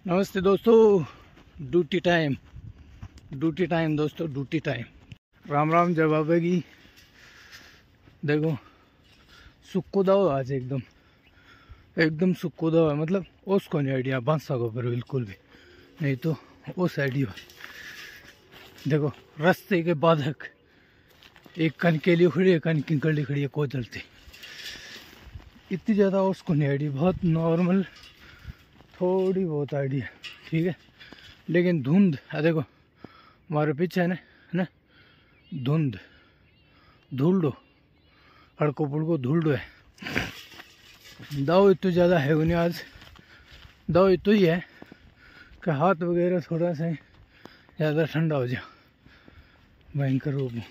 नमस्ते दोस्तों। Duty time दोस्तों, ड्यूटी टाइम। राम राम जय बाबा की। देखो सुक्को दाव आज एकदम सुक्को दाव है, मतलब उसको नहीं आइडिया बांसा को पर बिल्कुल भी नहीं, तो उस आइडिया। देखो रास्ते के बाधक एक कन के लिए खड़ी है, कन किंकड़ी खड़ी है, को जलती इतनी ज़्यादा उसको नहीं आइडिया, बहुत नॉर्मल थोड़ी बहुत आइडिया, ठीक है। लेकिन धुंध है, देखो हमारे पीछे है ना धुंध धूल हड़को पुड़को धूल है। दाव इतना ज़्यादा है नहीं आज, दाव इतना ही है कि हाथ वगैरह थोड़ा सा ज़्यादा ठंडा हो जाए भयंकर रूप में।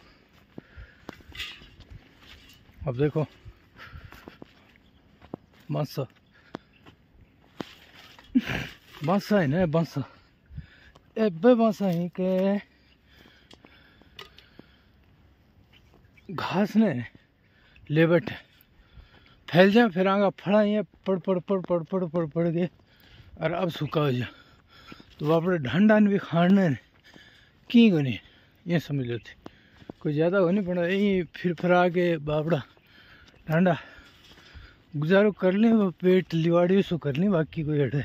अब देखो बांसा है ना, बांसा एबे बांसा है के घास ने लेबट फैल जाए, फिर आगे फड़ा ये पड़ के और अब सूखा हो जाए, तो बापड़े ढंडा भी खाने की को नहीं, ये समझ लो थी कोई ज़्यादा हो नहीं पड़ा, यही फिर आके बापड़ा ढंडा गुजारो कर लें, वो पेट लिवाड़ी सो कर लें, बाकी कोई अड़े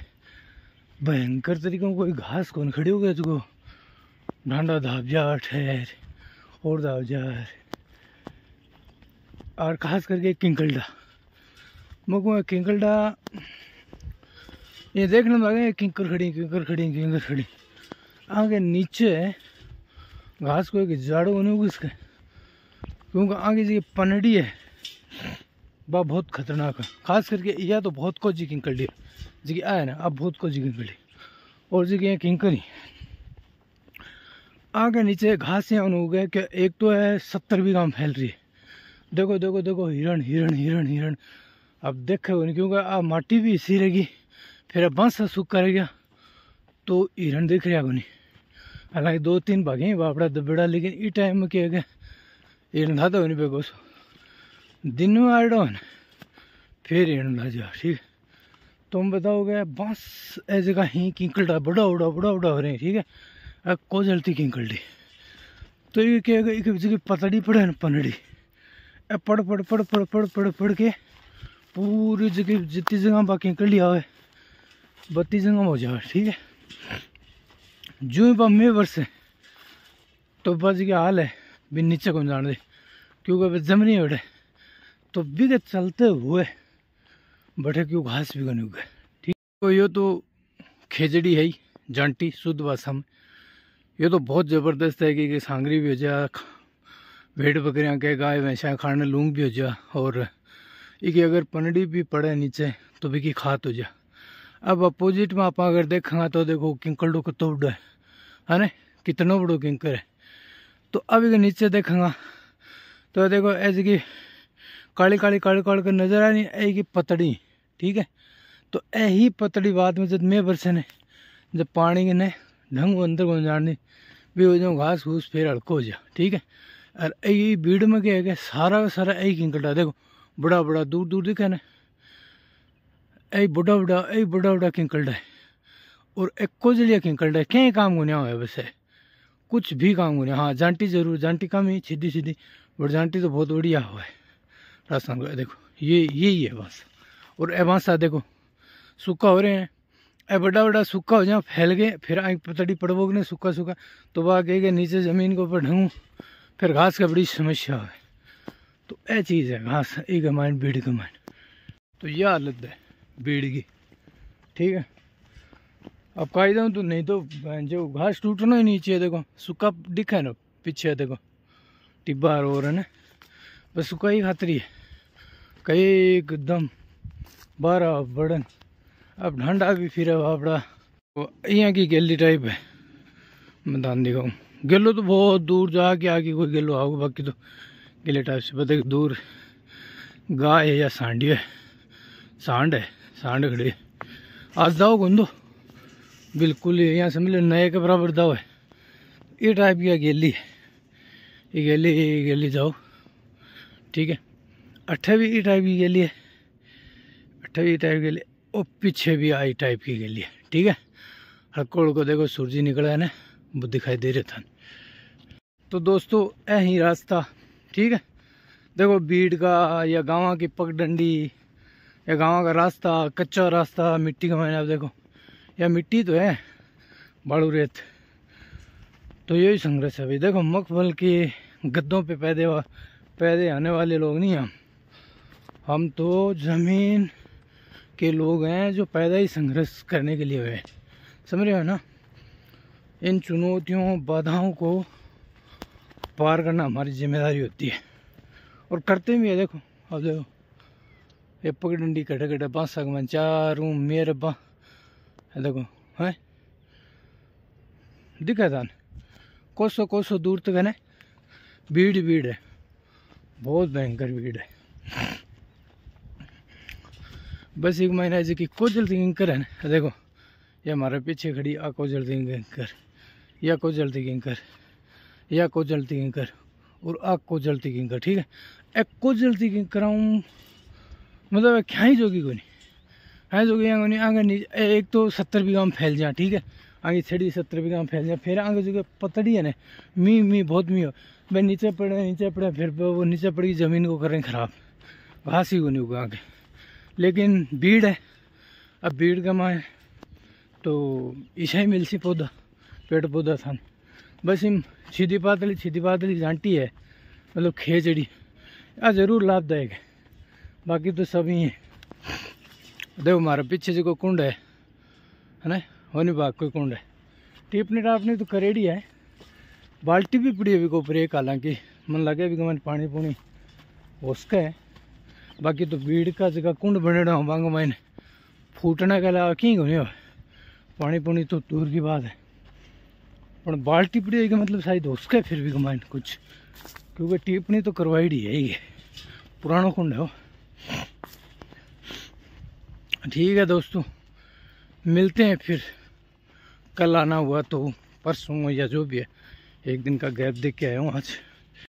भयंकर तरीकों कोई घास कौन खड़ी हो गया तुको ढांडा धाप जा ठहर और धाप जा। और खास करके किंकलडा मको किंकलडा ये देखने लगे किंकर खड़ी आगे नीचे घास को एक झाड़ू नहीं उसके, क्योंकि आगे जी पनड़ी है बा बहुत खतरनाक है। खास करके यह तो बहुत को जी किंकड़ी जी आया ना, अब बहुत को जी किंकड़ी और जी के किंकरी आगे नीचे घास यहाँ हो गए कि एक तो है 70 बीघा में फैल रही है। देखो देखो देखो हिरण अब देखो नहीं, क्योंकि अब माटी भी इसी रहेगी, फिर अब बांसा सूखा रह गया तो हिरण दिख रहा को नहीं। हालांकि 2-3 भागे बापड़ा दबड़ा, लेकिन इस टाइम में क्या है हिरण था तो नहीं बेगो दिन में आड़ो है फिर हिरण ला जा, ठीक है। तुम बताओगे बांस ए जगह ही किंकलडा बड़ा हो रहे हैं, ठीक है। अब को जलती किंकलडी तो ये क्या जगह पतड़ी पड़े ना पनड़ी पड़ के पूरी जगह जितनी जगह बाकी किंकलडी आवे 32 जगह हो जाए, ठीक है। जो ही मे बरसे तो बस के हाल है भी नीचे को जान दे, क्योंकि अब जमनी उड़े तो बिग चलते हुए बटे क्यों घास भी नहीं उगे, ठीक। तो ये तो खेजड़ी है जांटी शुद्ध भाषा में, ये तो बहुत ज़बरदस्त है कि सांगरी भी हो जा, भेड़ बकरियाँ के गाय भैंसा खाने लूंग भी हो जा, और ये अगर पनड़ी भी पड़े नीचे तो भी की खात हो जा। अब अपोजिट में आप अगर देखा तो देखो किंकलडो को तो है ना, कितना बड़ो किंकर है। तो अब इके नीचे देखेंगा तो देखो ऐसे की काली कर नजर आ रही है की पतड़ी, ठीक है। तो यही पतड़ी बाद में जब मैं बरसे ने जब पानी के ने ढंग अंदर को जाने भी हो जाओ घास घूस फिर हल्को हो जा, ठीक है। और यही भीड़ में क्या है सारा यही किंकलडा देखो बड़ा दूर दिखे ना, यही बड़ा किंकलडा है। और एक कोजलिया किंकलडा है, क्या काम को नहीं हुआ वैसे कुछ भी काम को नहीं। हाँ जांटी जरूर, जांटी कम ही सीधी और जांटी तो बहुत बढ़िया हुआ है राजस्थान का। देखो ये यही है बांस, और ए बांसा देखो सूखा हो रहे हैं, ए बड़ा सूखा हो जाए फैल गए, फिर आग पतड़ी पड़वोगे ना सूखा तो वह गए नीचे ज़मीन के ऊपर ढंगू, फिर घास का बड़ी समस्या है। तो यह चीज़ है घास एक माइंड भीड़ का माइंड, तो यह हालत है भीड़ की, ठीक है। अब कायदा तो नहीं तो जो घास टूटना ही नीचे देखो सूखा दिखा है ना पीछे, देखो टिब्बा और है ना बस सूखा ही खातरी है कई एकदम 12 बड़न। अब ठंडा भी फिर बापड़ा यहाँ की गैली टाइप है, मैं धान दिखाऊँ गेलो तो बहुत दूर जाके आगे कोई गेलो आओगे, बाकी तो गेले टाइप से पता दूर गाय है या सांडी है, सांड खड़ी है। आज दाओ गुंदो बिल्कुल यहाँ समझ लो नए के बराबर दाओ है, ये टाइप की गेली है, ये गेली जाओ, ठीक है। 28 टाइप की गेली है, 28 टाइप की गेली, और पीछे भी आई टाइप की गेली है, ठीक है। हड़कोड़ को देखो सूरज निकला है ना, वो दिखाई दे रहा था। तो दोस्तों यही रास्ता ठीक है, देखो बीड़ का या गाँव की पगडंडी या गाँव का रास्ता, कच्चा रास्ता मिट्टी का मैंने, अब देखो या मिट्टी तो है बालू रेत, तो यही संघर्ष है भाई। देखो मखमल के गद्दों पे पैदे आने वाले लोग नहीं हम तो ज़मीन के लोग हैं जो पैदा ही संघर्ष करने के लिए हुए, समझ रहे हो ना। इन चुनौतियों बाधाओं को पार करना हमारी जिम्मेदारी होती है और करते भी है। देखो अब देखो ये पगडंडी कटे कटे बांसा में चारों मेरे बा देखो है दिखा था कोसों दूर तक है ना, भीड़ है, बहुत भयंकर भीड़ है। बस एक महीना जी की कोजल किंकर है ना, देखो ये हमारे पीछे खड़ी आ कोजल किंकर, या कोजल किंकर, या कोजल किंकर और आ कोजल किंकर, ठीक है। एक कोजल किंकर मतलब क्या ही जोगी को नहीं है, जोगी आगे एक तो 70 बीघा में फैल जाए, ठीक है, आगे छड़ी 70 बीघा में फैल जाए, फिर आगे जो पतड़ी है ना, मी बहुत मी हो भाई, नीचे पड़े फिर वो नीचे पड़ी ज़मीन को करें ख़राब, घास ही को नहीं होगा आगे। लेकिन भीड़ है, अब भीड़ का माए तो ईशा ही मिल सी पौधा पेड़ पौधा था, बस इन सीधी पातली झांटी है, मतलब खेचड़ी आ जरूर लाभदायक है, बाकी तो सब ही है। देखो हमारे पीछे जो कुंड है ना, होनी बाग कोई कुंड है, टिपनी टापनी तो करेड़ी है, बाल्टी भी पड़ी है ऊपर एक, हालांकि मन लगे भी मैंने पानी पुनी उसका है, बाकी तो भीड़ का जगह कुंड बने बांग मैंने फूटने के अलावा कहीं नहीं हो, पानी पुनी तो दूर की बात है, पर बाल्टी पड़ी है मतलब शायद उसका फिर भी कमाइन कुछ, क्योंकि टिप्पणी तो करवाई डी है, ये पुराना कुंड है वो। ठीक है दोस्तों, मिलते हैं फिर, कल आना हुआ तो परसों या जो भी है, एक दिन का गैप देख के आया हूँ आज।